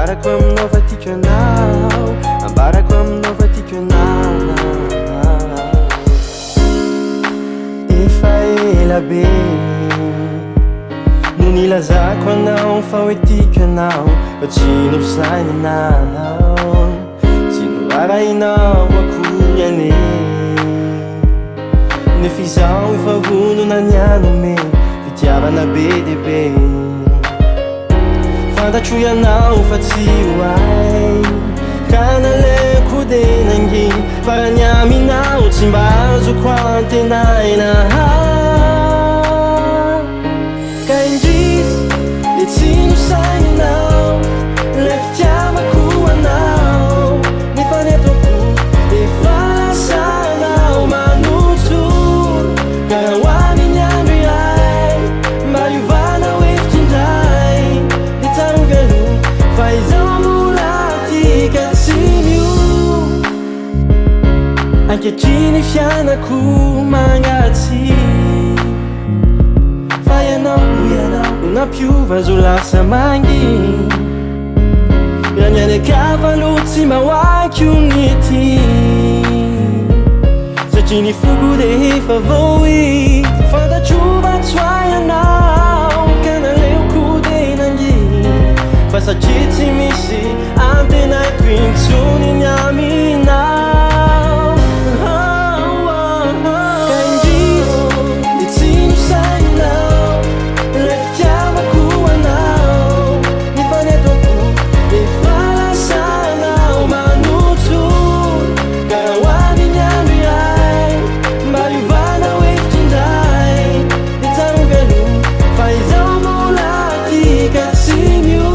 ambarako aminao fa tiako anao, ambarako aminao fa tiako anao. Efa ela be no nilazako anao fa hoe tiako anao, fa tsy nosainy anao, tsy noarahinao akory ane. Nefa izaho efa vonona nianome fitiavana be diabe. Fantatro ianao fa tsy hoay, ka naleko de nanginy farany aminao tsy mba azoko antenaina. Ka indrisy de tsy nosaininao le fitiavako anao, nefa ny ataoko efa lasanao manoto. Ka raha hoaviny andro iray mba hiovana hoe fitindray, de tsara velo fa izaho mbola tika tsy mio. Ankehitriny fianako mangatsy, fa ianao no nampiova zo lasa manginy. Raha ny anakava aloha tsy mahoaky onity, satria ny foko de efa vohity. Fantatro vatsoa ianao ka naleoko de nanginy, fa satria tsy misy antenako intsony ny aminao. Ka indrisy de tsy nosaininao le fitiavako anao, nefa ny ataoko efa lasanao manoto. Ka raha hoaviny andro iray mba hiovana hoe fitindray, de tsara velo fa izaho mbola tika tsy mio.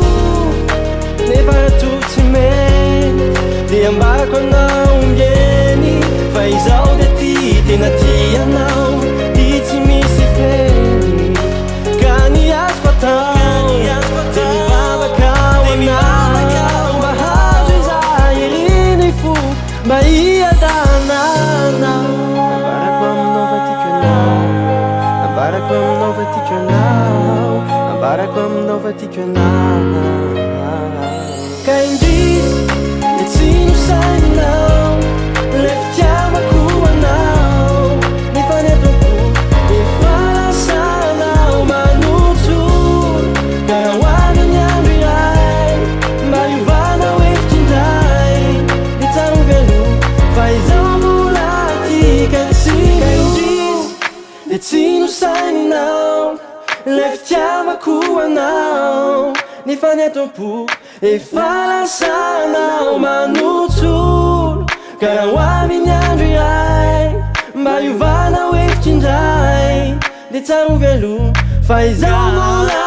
Nefa rato tsy mety de ambarako anao ngeny, fa izaho de ty tena ty anao, ty tsy misy feny. Ka ny azoko atao de mivavaka anao, mba hazo izaho iriny fo mba hiadananao. Ambarako aminao fa tiako anao, ambarako aminao fa tiako anao. Ka indrisy de tsy nosaininao le fitiavako anao, nefa ny ataoko efa lasanao manoto. Ka raha hoaviny andro iray mba hiovana hoe fitindray, de tsara velo fa izaho mbola tika tsy mio. De tsy nosaininao le fitiavako anao, nefa ny ataoko efa lasanao manoto. Ka raha hoaviny andro iray mba hiovana hoe fitindray, de tsara velo fa izaho mbola